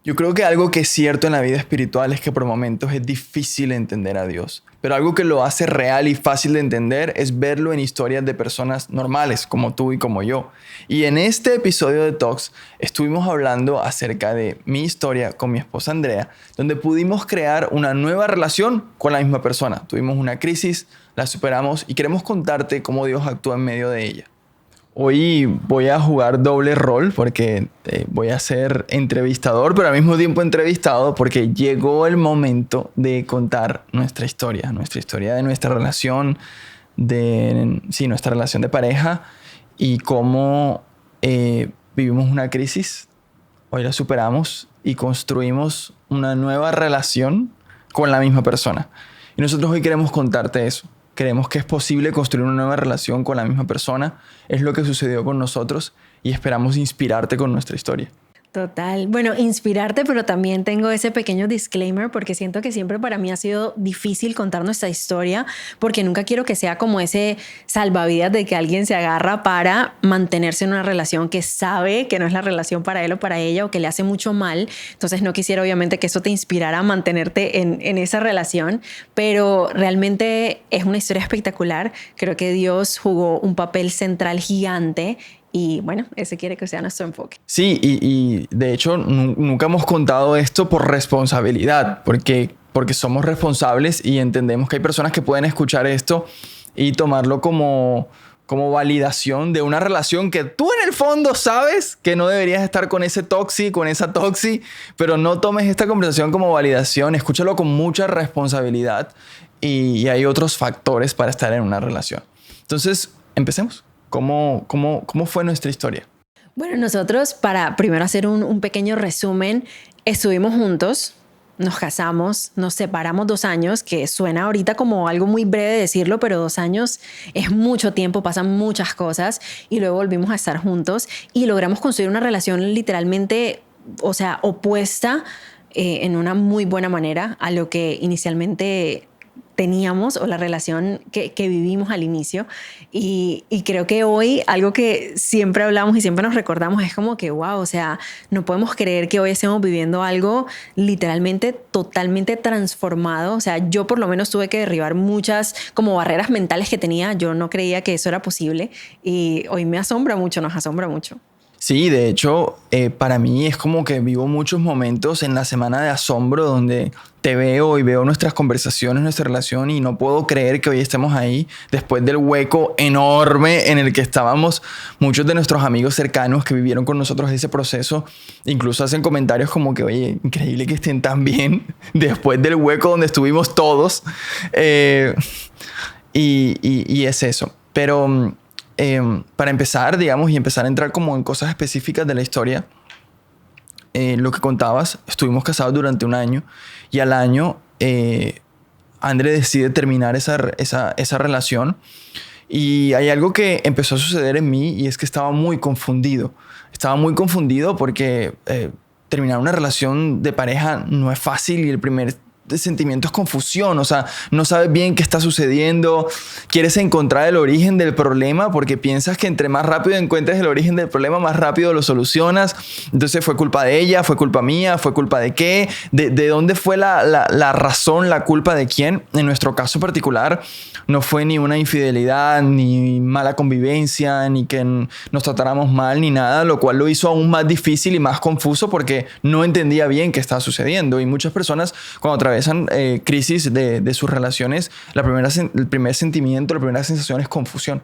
Yo creo que algo que es cierto en la vida espiritual es que por momentos es difícil entender a Dios, pero algo que lo hace real y fácil de entender es verlo en historias de personas normales como tú y como yo. Y en este episodio de Talks estuvimos hablando acerca de mi historia con mi esposa Andrea, donde pudimos crear una nueva relación con la misma persona. Tuvimos una crisis, la superamos y queremos contarte cómo Dios actúa en medio de ella. Hoy voy a jugar doble rol porque voy a ser entrevistador, pero al mismo tiempo entrevistado porque llegó el momento de contar nuestra historia de nuestra relación, nuestra relación de pareja y cómo vivimos una crisis. Hoy la superamos y construimos una nueva relación con la misma persona. Y nosotros hoy queremos contarte eso. Creemos que es posible construir una nueva relación con la misma persona. Es lo que sucedió con nosotros y esperamos inspirarte con nuestra historia. Total. Bueno, inspirarte, pero también tengo ese pequeño disclaimer porque siento que siempre para mí ha sido difícil contar nuestra historia porque nunca quiero que sea como ese salvavidas de que alguien se agarra para mantenerse en una relación que sabe que no es la relación para él o para ella o que le hace mucho mal. Entonces no quisiera obviamente que eso te inspirara a mantenerte en esa relación, pero realmente es una historia espectacular. Creo que Dios jugó un papel central gigante. Y bueno, ese quiere que sea nuestro enfoque. Sí, y de hecho nunca hemos contado esto por responsabilidad, porque somos responsables y entendemos que hay personas que pueden escuchar esto y tomarlo como validación de una relación que tú en el fondo sabes que no deberías estar con ese toxi, con esa toxi, pero no tomes esta conversación como validación, escúchalo con mucha responsabilidad y hay otros factores para estar en una relación. Entonces, empecemos. ¿Cómo fue nuestra historia? Bueno, nosotros, para primero hacer un pequeño resumen, estuvimos juntos, nos casamos, nos separamos 2 años, que suena ahorita como algo muy breve decirlo, pero 2 años es mucho tiempo, pasan muchas cosas, y luego volvimos a estar juntos y logramos construir una relación literalmente, o sea, opuesta en una muy buena manera a lo que inicialmente teníamos o la relación que vivimos al inicio y creo que hoy algo que siempre hablamos y siempre nos recordamos es como que wow, o sea, no podemos creer que hoy estemos viviendo algo literalmente totalmente transformado. O sea, yo por lo menos tuve que derribar muchas como barreras mentales que tenía. Yo no creía que eso era posible y hoy me asombra mucho, nos asombra mucho. Sí, de hecho, para mí es como que vivo muchos momentos en la semana de asombro donde te veo y veo nuestras conversaciones, nuestra relación y no puedo creer que hoy estemos ahí después del hueco enorme en el que estábamos. Muchos de nuestros amigos cercanos que vivieron con nosotros ese proceso incluso hacen comentarios como que, oye, increíble que estén tan bien después del hueco donde estuvimos todos. Y es eso. Pero para empezar, digamos, y empezar a entrar como en cosas específicas de la historia, lo que contabas, estuvimos casados durante 1 año y al año André decide terminar esa relación y hay algo que empezó a suceder en mí y es que estaba muy confundido. Estaba muy confundido porque terminar una relación de pareja no es fácil y el primer sentimiento es confusión, o sea, no sabes bien qué está sucediendo, quieres encontrar el origen del problema porque piensas que entre más rápido encuentres el origen del problema, más rápido lo solucionas. Entonces fue culpa de ella, fue culpa mía, fue culpa de qué, de dónde fue la razón, la culpa de quién. En nuestro caso particular no fue ni una infidelidad, ni mala convivencia, ni que nos tratáramos mal, ni nada, lo cual lo hizo aún más difícil y más confuso porque no entendía bien qué estaba sucediendo. Y muchas personas cuando atravesan crisis de sus relaciones, el primer sentimiento, la primera sensación es confusión.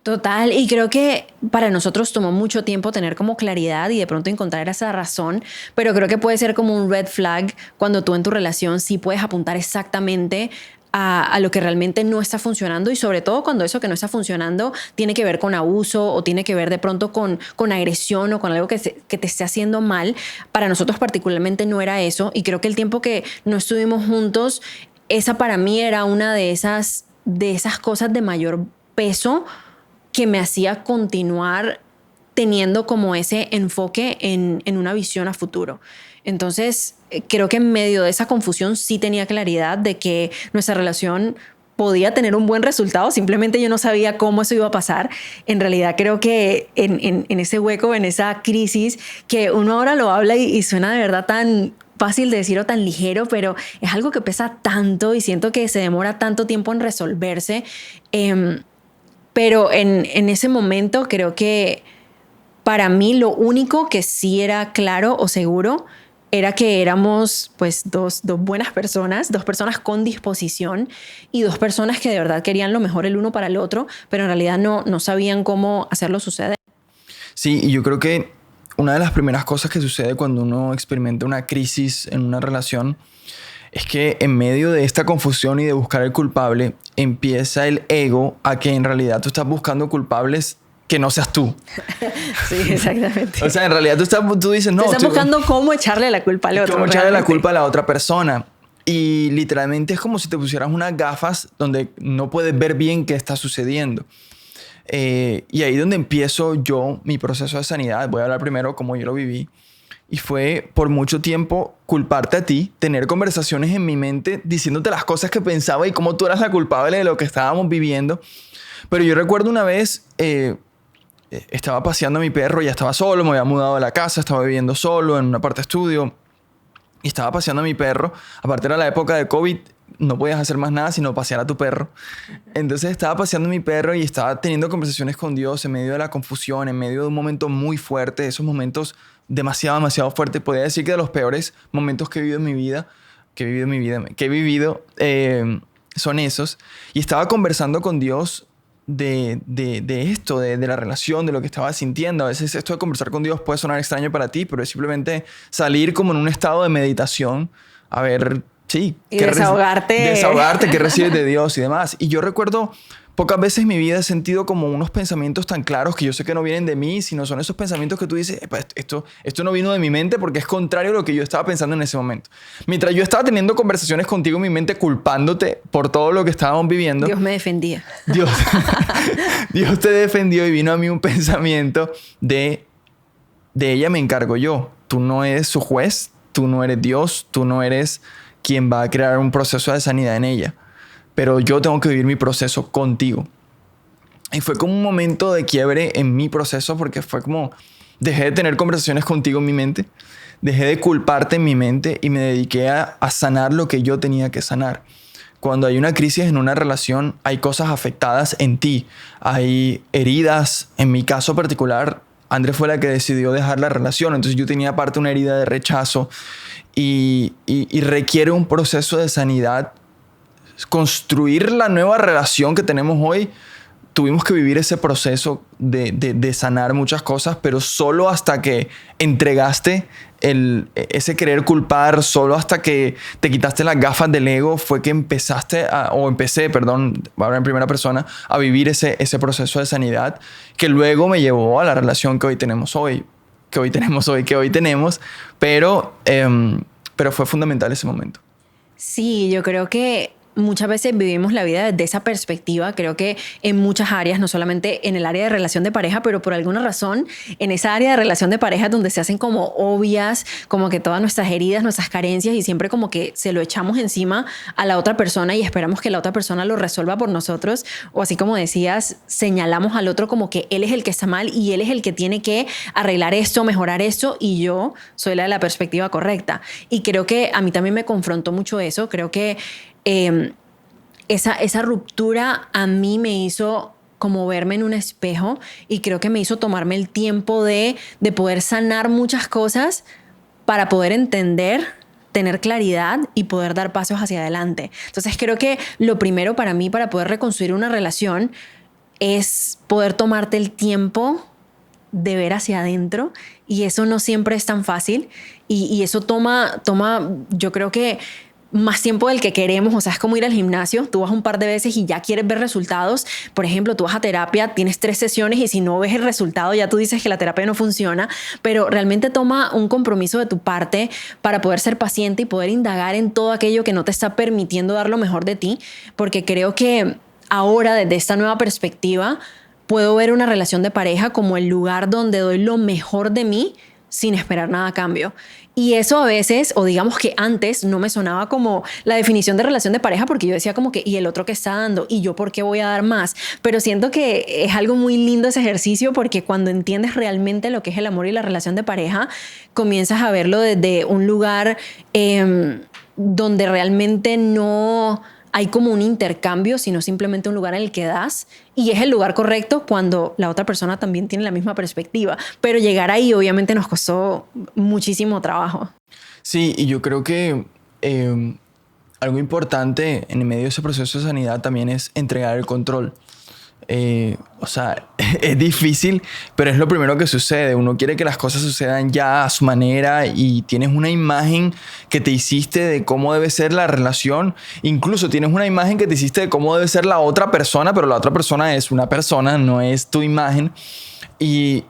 Total, y creo que para nosotros tomó mucho tiempo tener como claridad y de pronto encontrar esa razón, pero creo que puede ser como un red flag cuando tú en tu relación sí puedes apuntar exactamente a lo que realmente no está funcionando y sobre todo cuando eso que no está funcionando tiene que ver con abuso o tiene que ver de pronto con agresión o con algo que te esté haciendo mal. Para nosotros particularmente no era eso y creo que el tiempo que no estuvimos juntos, esa para mí era una de esas cosas de mayor peso que me hacía continuar teniendo como ese enfoque en una visión a futuro. Entonces, creo que en medio de esa confusión sí tenía claridad de que nuestra relación podía tener un buen resultado, simplemente yo no sabía cómo eso iba a pasar. En realidad creo que en ese hueco, en esa crisis, que uno ahora lo habla y suena de verdad tan fácil de decir o tan ligero, pero es algo que pesa tanto y siento que se demora tanto tiempo en resolverse. Pero en ese momento creo que para mí lo único que sí era claro o seguro era que éramos pues dos buenas personas, dos personas con disposición y dos personas que de verdad querían lo mejor el uno para el otro, pero en realidad no sabían cómo hacerlo suceder. Sí, y yo creo que una de las primeras cosas que sucede cuando uno experimenta una crisis en una relación es que en medio de esta confusión y de buscar el culpable, empieza el ego a que en realidad tú estás buscando culpables que no seas tú. Sí, exactamente. O sea, en realidad tú dices, no. Estás buscando cómo echarle la culpa al otro. Cómo echarle la culpa a la otra persona. Y literalmente es como si te pusieras unas gafas donde no puedes ver bien qué está sucediendo. Y ahí donde empiezo yo mi proceso de sanidad. Voy a hablar primero cómo yo lo viví. Y fue por mucho tiempo culparte a ti, tener conversaciones en mi mente diciéndote las cosas que pensaba y cómo tú eras la culpable de lo que estábamos viviendo. Pero yo recuerdo una vez, estaba paseando a mi perro, ya estaba solo, me había mudado de la casa, estaba viviendo solo en una parte estudio y estaba paseando a mi perro. Aparte era la época de COVID, no podías hacer más nada sino pasear a tu perro. Entonces estaba paseando a mi perro y estaba teniendo conversaciones con Dios en medio de la confusión, en medio de un momento muy fuerte, esos momentos demasiado fuertes. Podría decir que de los peores momentos que he vivido en mi vida, son esos. Y estaba conversando con Dios de esto, de la relación, de lo que estaba sintiendo. A veces esto de conversar con Dios puede sonar extraño para ti, pero es simplemente salir como en un estado de meditación, a ver, sí. Y desahogarte. Desahogarte, qué recibes de Dios y demás. Y yo recuerdo, pocas veces en mi vida he sentido como unos pensamientos tan claros que yo sé que no vienen de mí, sino son esos pensamientos que tú dices, esto no vino de mi mente porque es contrario a lo que yo estaba pensando en ese momento. Mientras yo estaba teniendo conversaciones contigo en mi mente culpándote por todo lo que estábamos viviendo. Dios me defendía. Dios te defendió y vino a mí un pensamiento de ella me encargo yo. Tú no eres su juez, tú no eres Dios, tú no eres quien va a crear un proceso de sanidad en ella. Pero yo tengo que vivir mi proceso contigo. Y fue como un momento de quiebre en mi proceso porque fue como dejé de tener conversaciones contigo en mi mente, dejé de culparte en mi mente y me dediqué a sanar lo que yo tenía que sanar. Cuando hay una crisis en una relación, hay cosas afectadas en ti, hay heridas. En mi caso particular, André fue la que decidió dejar la relación, entonces yo tenía aparte una herida de rechazo y requiere un proceso de sanidad. Construir la nueva relación que tenemos hoy, tuvimos que vivir ese proceso de sanar muchas cosas, pero solo hasta que entregaste ese querer culpar, solo hasta que te quitaste las gafas del ego, fue que empecé, voy a hablar en primera persona, a vivir ese proceso de sanidad que luego me llevó a la relación que hoy tenemos, pero fue fundamental ese momento. Sí, yo creo que muchas veces vivimos la vida desde esa perspectiva. Creo que en muchas áreas, no solamente en el área de relación de pareja, pero por alguna razón en esa área de relación de pareja donde se hacen como obvias, como que todas nuestras heridas, nuestras carencias y siempre como que se lo echamos encima a la otra persona y esperamos que la otra persona lo resuelva por nosotros. O así como decías, señalamos al otro como que él es el que está mal y él es el que tiene que arreglar esto, mejorar esto y yo soy la de la perspectiva correcta. Y creo que a mí también me confrontó mucho eso. Creo que esa ruptura a mí me hizo como verme en un espejo y creo que me hizo tomarme el tiempo de poder sanar muchas cosas para poder entender, tener claridad y poder dar pasos hacia adelante. Entonces creo que lo primero para mí, para poder reconstruir una relación, es poder tomarte el tiempo de ver hacia adentro y eso no siempre es tan fácil y eso toma, yo creo que más tiempo del que queremos. O sea, es como ir al gimnasio, tú vas un par de veces y ya quieres ver resultados. Por ejemplo, tú vas a terapia, tienes 3 sesiones y si no ves el resultado ya tú dices que la terapia no funciona, pero realmente toma un compromiso de tu parte para poder ser paciente y poder indagar en todo aquello que no te está permitiendo dar lo mejor de ti, porque creo que ahora desde esta nueva perspectiva puedo ver una relación de pareja como el lugar donde doy lo mejor de mí sin esperar nada a cambio. Y eso a veces, o digamos que antes, no me sonaba como la definición de relación de pareja, porque yo decía como que, ¿y el otro qué está dando? ¿Y yo por qué voy a dar más? Pero siento que es algo muy lindo ese ejercicio, porque cuando entiendes realmente lo que es el amor y la relación de pareja, comienzas a verlo desde un lugar donde realmente no hay como un intercambio, sino simplemente un lugar en el que das, y es el lugar correcto cuando la otra persona también tiene la misma perspectiva. Pero llegar ahí obviamente nos costó muchísimo trabajo. Sí, y yo creo que algo importante en medio de ese proceso de sanidad también es entregar el control. O sea, es difícil, pero es lo primero que sucede. Uno quiere que las cosas sucedan ya a su manera y tienes una imagen que te hiciste de cómo debe ser la relación. Incluso tienes una imagen que te hiciste de cómo debe ser la otra persona, pero la otra persona es una persona, no es tu imagen. Y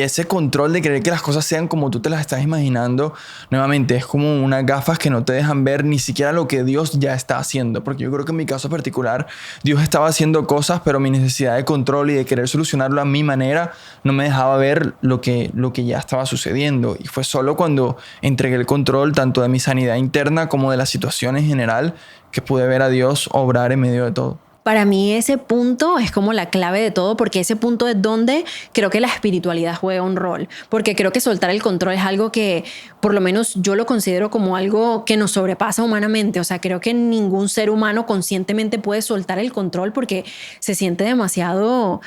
ese control de querer que las cosas sean como tú te las estás imaginando, nuevamente es como unas gafas que no te dejan ver ni siquiera lo que Dios ya está haciendo. Porque yo creo que en mi caso particular, Dios estaba haciendo cosas, pero mi necesidad de control y de querer solucionarlo a mi manera no me dejaba ver lo que ya estaba sucediendo. Y fue solo cuando entregué el control tanto de mi sanidad interna como de la situación en general que pude ver a Dios obrar en medio de todo. Para mí ese punto es como la clave de todo, porque ese punto es donde creo que la espiritualidad juega un rol, porque creo que soltar el control es algo que por lo menos yo lo considero como algo que nos sobrepasa humanamente. O sea, creo que ningún ser humano conscientemente puede soltar el control porque se siente demasiado... O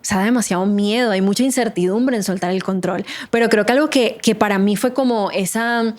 sea, da demasiado miedo, hay mucha incertidumbre en soltar el control. Pero creo que algo que para mí fue como esa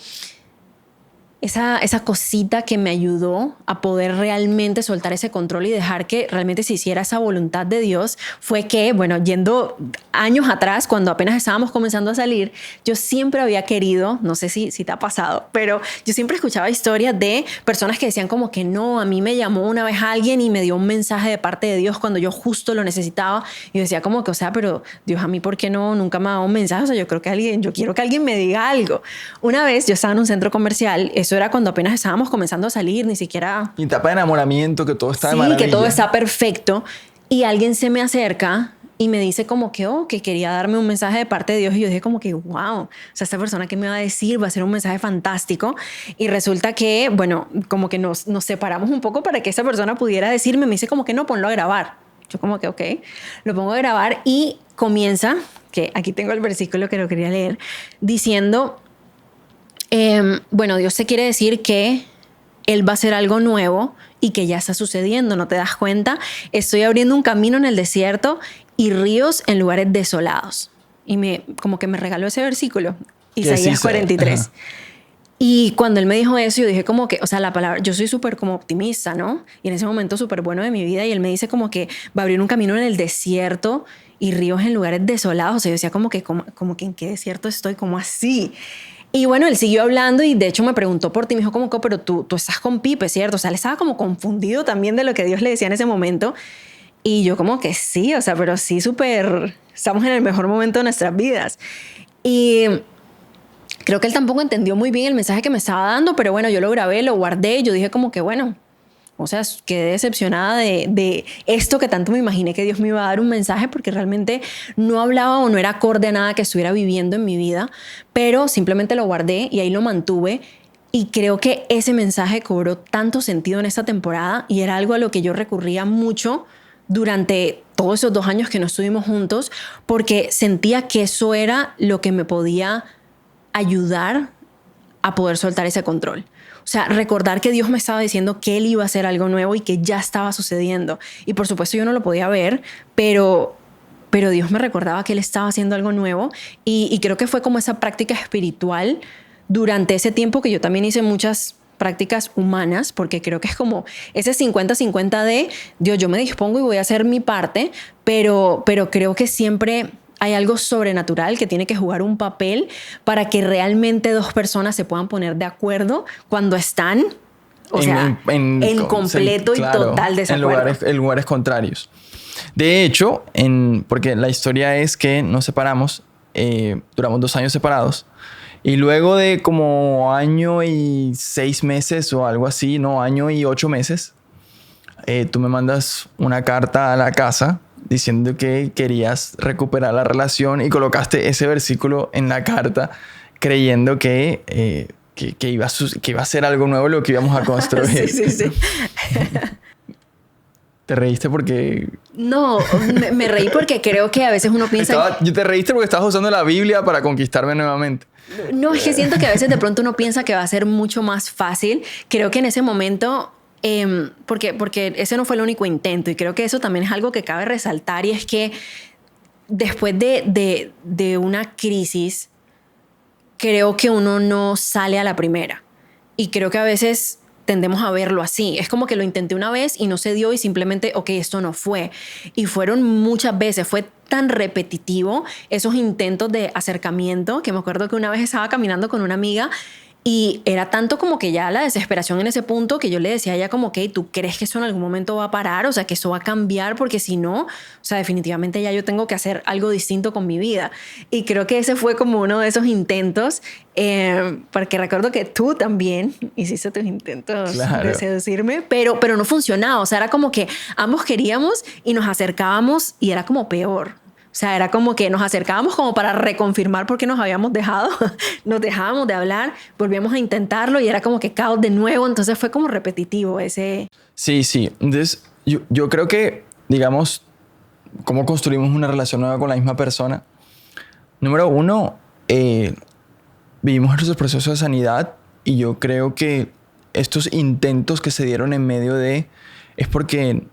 cosita que me ayudó a poder realmente soltar ese control y dejar que realmente se hiciera esa voluntad de Dios fue que, bueno, yendo años atrás, cuando apenas estábamos comenzando a salir, yo siempre había querido, no sé si te ha pasado, pero yo siempre escuchaba historias de personas que decían como que no, a mí me llamó una vez alguien y me dio un mensaje de parte de Dios cuando yo justo lo necesitaba. Y yo decía como que, o sea, pero Dios, a mí, ¿por qué no? Nunca me ha dado un mensaje. O sea, yo quiero que alguien me diga algo. Una vez yo estaba en un centro comercial. Eso era cuando apenas estábamos comenzando a salir, ni siquiera... Y etapa de enamoramiento, que todo está de maravilla. Sí, que todo está perfecto. Y alguien se me acerca y me dice como que, que quería darme un mensaje de parte de Dios. Y yo dije como que, wow, o sea, esta persona que me va a decir va a ser un mensaje fantástico. Y resulta que, bueno, como que nos separamos un poco para que esa persona pudiera decirme. Me dice como que no, ponlo a grabar. Yo como que, ok, lo pongo a grabar y comienza, que aquí tengo el versículo que lo quería leer, diciendo... bueno, Dios te quiere decir que Él va a hacer algo nuevo y que ya está sucediendo, ¿no te das cuenta? Estoy abriendo un camino en el desierto y ríos en lugares desolados. Y como que me regaló ese versículo, Isaías 43. Ajá. Y cuando él me dijo eso, yo dije como que, o sea, la palabra, yo soy súper como optimista, ¿no? Y en ese momento súper bueno de mi vida, y él me dice como que va a abrir un camino en el desierto y ríos en lugares desolados. O sea, yo decía como que ¿en qué desierto estoy? ¿Cómo así? Y bueno, él siguió hablando y de hecho me preguntó por ti. Me dijo como, pero tú estás con Pipe, ¿cierto? O sea, él estaba como confundido también de lo que Dios le decía en ese momento. Y yo como que sí, o sea, pero sí súper... Estamos en el mejor momento de nuestras vidas. Y creo que él tampoco entendió muy bien el mensaje que me estaba dando, pero bueno, yo lo grabé, lo guardé. Yo dije como que bueno... O sea, quedé decepcionada de esto que tanto me imaginé que Dios me iba a dar un mensaje, porque realmente no hablaba o no era acorde a nada que estuviera viviendo en mi vida, pero simplemente lo guardé y ahí lo mantuve. Y creo que ese mensaje cobró tanto sentido en esta temporada y era algo a lo que yo recurría mucho durante todos esos 2 años que no estuvimos juntos, porque sentía que eso era lo que me podía ayudar a poder soltar ese control. O sea, recordar que Dios me estaba diciendo que Él iba a hacer algo nuevo y que ya estaba sucediendo. Y por supuesto yo no lo podía ver, pero Dios me recordaba que Él estaba haciendo algo nuevo. Y creo que fue como esa práctica espiritual durante ese tiempo, que yo también hice muchas prácticas humanas, porque creo que es como ese 50-50 de Dios, yo me dispongo y voy a hacer mi parte, pero creo que siempre... hay algo sobrenatural que tiene que jugar un papel para que realmente 2 personas se puedan poner de acuerdo cuando están, en completo y total desacuerdo. En lugares contrarios. De hecho, porque la historia es que nos separamos, duramos 2 años separados, y luego de como 1 año y 6 meses o algo así, 1 año y 8 meses, tú me mandas una carta a la casa diciendo que querías recuperar la relación y colocaste ese versículo en la carta creyendo que iba a ser algo nuevo lo que íbamos a construir. Sí. ¿Te reíste porque...? No, me reí porque creo que a veces uno piensa... Te reíste porque estabas usando la Biblia para conquistarme nuevamente. No, es que siento que a veces de pronto uno piensa que va a ser mucho más fácil. Creo que en ese momento... porque ese no fue el único intento y creo que eso también es algo que cabe resaltar, y es que después de una crisis creo que uno no sale a la primera, y creo que a veces tendemos a verlo así. Es como que lo intenté una vez y no se dio y simplemente, ok, esto no fue. Y fueron muchas veces, fue tan repetitivo esos intentos de acercamiento, que me acuerdo que una vez estaba caminando con una amiga y era tanto como que ya la desesperación en ese punto que yo le decía a ella como, ok, ¿tú crees que eso en algún momento va a parar? O sea, que eso va a cambiar, porque si no, o sea, definitivamente ya yo tengo que hacer algo distinto con mi vida. Y creo que ese fue como uno de esos intentos, porque recuerdo que tú también hiciste tus intentos de seducirme, pero no funcionaba. O sea, era como que ambos queríamos y nos acercábamos y era como peor. O sea, era como que nos acercábamos como para reconfirmar por qué nos habíamos dejado. Nos dejábamos de hablar, volvíamos a intentarlo y era como que caos de nuevo. Entonces fue como repetitivo ese... Sí. Entonces, yo creo que, digamos, cómo construimos una relación nueva con la misma persona. Número uno, vivimos nuestros procesos de sanidad, y yo creo que estos intentos que se dieron en medio de... es porque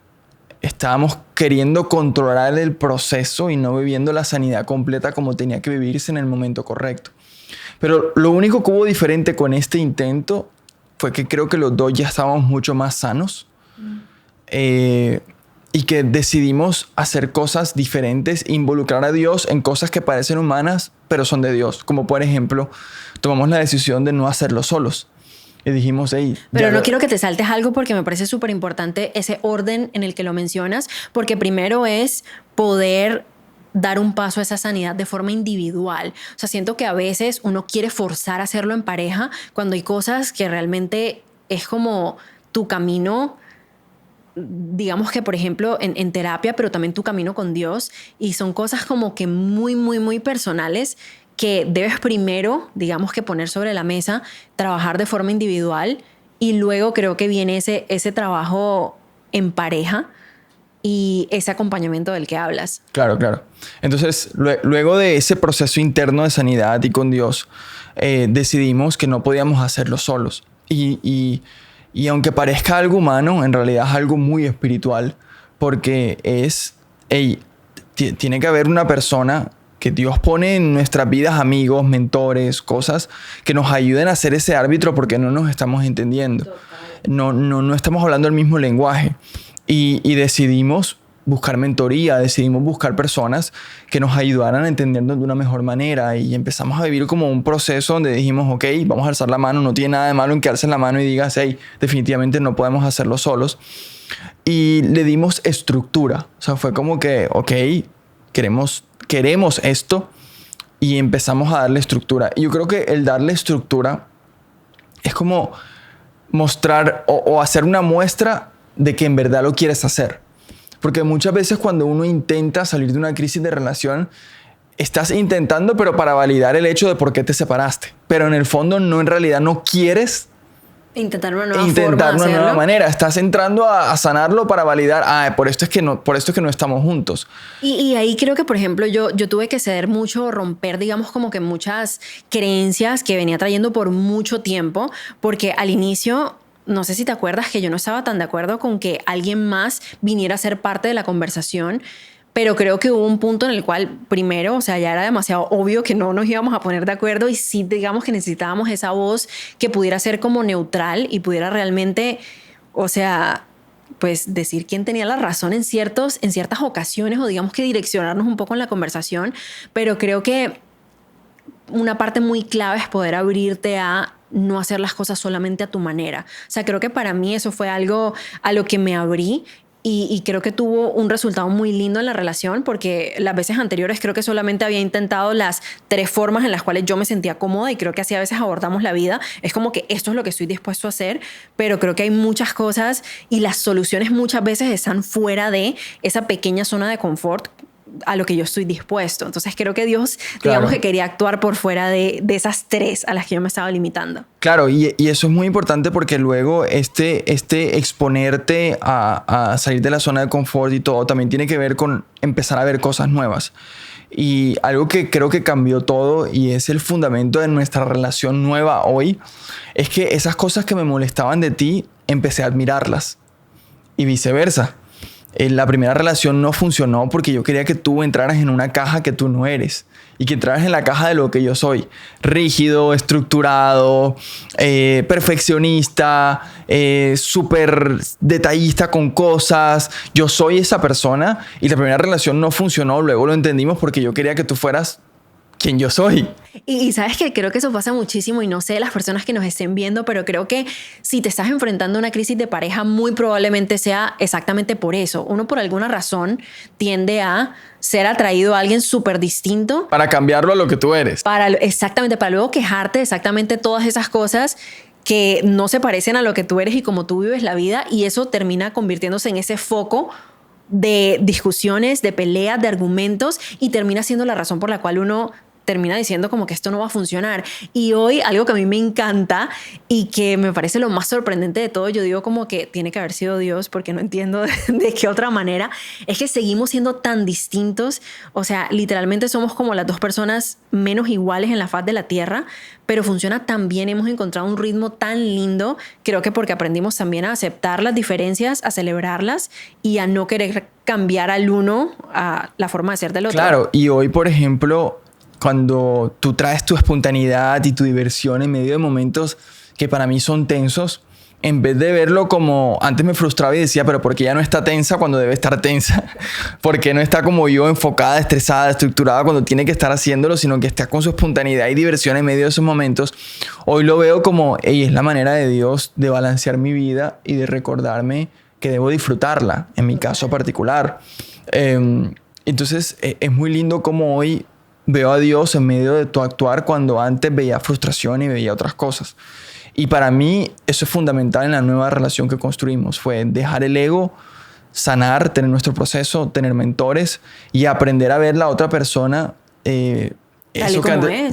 estábamos queriendo controlar el proceso y no viviendo la sanidad completa como tenía que vivirse en el momento correcto. Pero lo único que hubo diferente con este intento fue que creo que los dos ya estábamos mucho más sanos, y que decidimos hacer cosas diferentes, involucrar a Dios en cosas que parecen humanas, pero son de Dios. Como por ejemplo, tomamos la decisión de no hacerlo solos. Y dijimos, hey... Pero no quiero que te saltes algo, porque me parece súper importante ese orden en el que lo mencionas, porque primero es poder dar un paso a esa sanidad de forma individual. O sea, siento que a veces uno quiere forzar a hacerlo en pareja cuando hay cosas que realmente es como tu camino, digamos que por ejemplo en terapia, pero también tu camino con Dios, y son cosas como que muy personales que debes primero, digamos que poner sobre la mesa, trabajar de forma individual, y luego creo que viene ese trabajo en pareja y ese acompañamiento del que hablas. Claro. Entonces, luego de ese proceso interno de sanidad y con Dios, decidimos que no podíamos hacerlo solos. Y aunque parezca algo humano, en realidad es algo muy espiritual, porque tiene que haber una persona que Dios pone en nuestras vidas, amigos, mentores, cosas que nos ayuden a ser ese árbitro, porque no nos estamos entendiendo. No estamos hablando el mismo lenguaje. Y decidimos buscar mentoría, decidimos buscar personas que nos ayudaran a entendernos de una mejor manera, y empezamos a vivir como un proceso donde dijimos, ok, vamos a alzar la mano. No tiene nada de malo en que alces la mano y digas, hey, definitivamente no podemos hacerlo solos. Y le dimos estructura. O sea, fue como que, ok, queremos esto, y empezamos a darle estructura. Y yo creo que el darle estructura es como mostrar o hacer una muestra de que en verdad lo quieres hacer. Porque muchas veces cuando uno intenta salir de una crisis de relación, estás intentando, pero para validar el hecho de por qué te separaste. Pero en el fondo en realidad no quieres intentar una nueva manera. Estás entrando a sanarlo para validar, por esto es que no estamos juntos. Y ahí creo que, por ejemplo, yo tuve que ceder mucho, romper, digamos, como que muchas creencias que venía trayendo por mucho tiempo, porque al inicio, no sé si te acuerdas, que yo no estaba tan de acuerdo con que alguien más viniera a ser parte de la conversación. Pero creo que hubo un punto en el cual, primero, o sea, ya era demasiado obvio que no nos íbamos a poner de acuerdo, y sí, digamos que necesitábamos esa voz que pudiera ser como neutral y pudiera realmente, o sea, pues decir quién tenía la razón en ciertas ocasiones, o digamos que direccionarnos un poco en la conversación. Pero creo que una parte muy clave es poder abrirte a no hacer las cosas solamente a tu manera. O sea, creo que para mí eso fue algo a lo que me abrí. Y creo que tuvo un resultado muy lindo en la relación, porque las veces anteriores creo que solamente había intentado las 3 formas en las cuales yo me sentía cómoda, y creo que así a veces abordamos la vida. Es como que esto es lo que estoy dispuesto a hacer, pero creo que hay muchas cosas y las soluciones muchas veces están fuera de esa pequeña zona de confort a lo que yo estoy dispuesto. Entonces creo que Dios, Claro. digamos que quería actuar por fuera de esas tres a las que yo me estaba limitando. Claro, y eso es muy importante porque luego este exponerte a salir de la zona de confort y todo también tiene que ver con empezar a ver cosas nuevas. Y algo que creo que cambió todo y es el fundamento de nuestra relación nueva hoy, es que esas cosas que me molestaban de ti, empecé a admirarlas y viceversa. La primera relación no funcionó porque yo quería que tú entraras en una caja que tú no eres y que entraras en la caja de lo que yo soy. Rígido, estructurado, perfeccionista, súper detallista con cosas. Yo soy esa persona y la primera relación no funcionó. Luego lo entendimos porque yo quería que tú fueras quien yo soy. Y sabes que creo que eso pasa muchísimo y no sé las personas que nos estén viendo, pero creo que si te estás enfrentando a una crisis de pareja, muy probablemente sea exactamente por eso. Uno por alguna razón tiende a ser atraído a alguien súper distinto. Para cambiarlo a lo que tú eres. Exactamente, para luego quejarte de exactamente todas esas cosas que no se parecen a lo que tú eres y como tú vives la vida, y eso termina convirtiéndose en ese foco de discusiones, de peleas, de argumentos, y termina siendo la razón por la cual uno termina diciendo como que esto no va a funcionar. Y hoy algo que a mí me encanta y que me parece lo más sorprendente de todo, yo digo como que tiene que haber sido Dios porque no entiendo de qué otra manera, es que seguimos siendo tan distintos. O sea, literalmente somos como las dos personas menos iguales en la faz de la tierra, pero funciona tan bien, hemos encontrado un ritmo tan lindo, creo que porque aprendimos también a aceptar las diferencias, a celebrarlas y a no querer cambiar al uno a la forma de ser del otro. Claro, y hoy, por ejemplo, cuando tú traes tu espontaneidad y tu diversión en medio de momentos que para mí son tensos, en vez de verlo como antes me frustraba y decía, pero ¿por qué ella no está tensa cuando debe estar tensa? ¿Por qué no está como yo, enfocada, estresada, estructurada cuando tiene que estar haciéndolo, sino que está con su espontaneidad y diversión en medio de esos momentos? Hoy lo veo como, hey, es la manera de Dios de balancear mi vida y de recordarme que debo disfrutarla, en mi caso particular. Entonces, es muy lindo como hoy veo a Dios en medio de tu actuar cuando antes veía frustración y veía otras cosas. Y para mí eso es fundamental en la nueva relación que construimos. Fue dejar el ego, sanar, tener nuestro proceso, tener mentores y aprender a ver la otra persona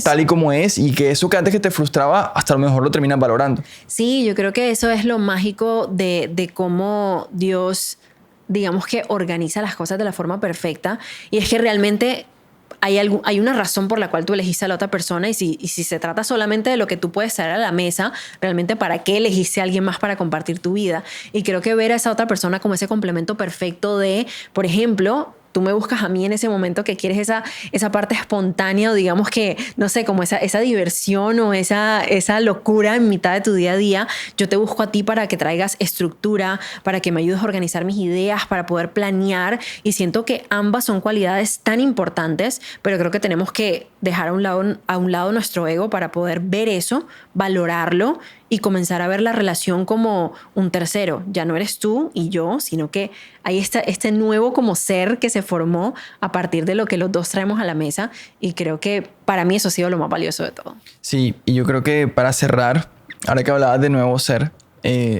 tal y como es, y que eso que antes que te frustraba hasta a lo mejor lo terminas valorando. Sí, yo creo que eso es lo mágico de cómo Dios, digamos que organiza las cosas de la forma perfecta, y es que realmente hay una razón por la cual tú elegiste a la otra persona, y si se trata solamente de lo que tú puedes traer a la mesa, realmente ¿para qué elegiste a alguien más para compartir tu vida? Y creo que ver a esa otra persona como ese complemento perfecto de, por ejemplo, tú me buscas a mí en ese momento que quieres esa parte espontánea, o digamos que, no sé, como esa diversión o esa locura en mitad de tu día a día. Yo te busco a ti para que traigas estructura, para que me ayudes a organizar mis ideas, para poder planear, y siento que ambas son cualidades tan importantes, pero creo que tenemos que dejar a un lado nuestro ego para poder ver eso, valorarlo y comenzar a ver la relación como un tercero. Ya no eres tú y yo, sino que hay este nuevo como ser que se formó a partir de lo que los dos traemos a la mesa, y creo que para mí eso ha sido lo más valioso de todo. Sí, y yo creo que para cerrar, ahora que hablabas de nuevo ser,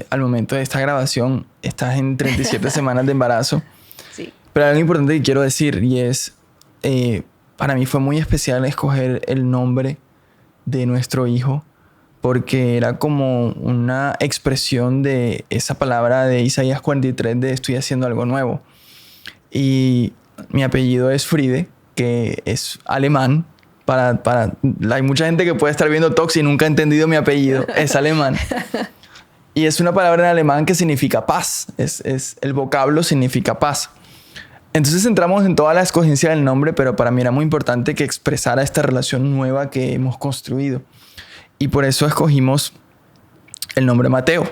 al momento de esta grabación estás en 37 semanas de embarazo. Sí. Pero hay algo importante que quiero decir, y es, para mí fue muy especial escoger el nombre de nuestro hijo, porque era como una expresión de esa palabra de Isaías 43 de estoy haciendo algo nuevo. Y mi apellido es Friede, que es alemán. Hay mucha gente que puede estar viendo Tox y nunca ha entendido mi apellido. Es alemán. Y es una palabra en alemán que significa paz. El vocablo significa paz. Entonces entramos en toda la escogencia del nombre, pero para mí era muy importante que expresara esta relación nueva que hemos construido. Y por eso escogimos el nombre Mateo.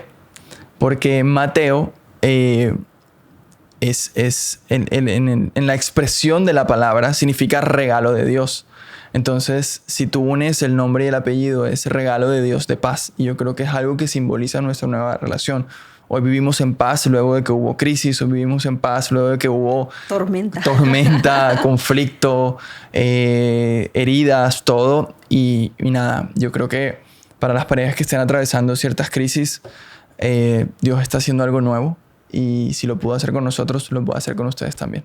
Porque Mateo en la expresión de la palabra significa regalo de Dios. Entonces, si tú unes el nombre y el apellido, es regalo de Dios de paz. Y yo creo que es algo que simboliza nuestra nueva relación. Hoy vivimos en paz luego de que hubo crisis. Hoy vivimos en paz luego de que hubo tormenta, conflicto, heridas, todo. Y nada, yo creo que para las parejas que estén atravesando ciertas crisis, Dios está haciendo algo nuevo. Y si lo pudo hacer con nosotros, lo puede hacer con ustedes también.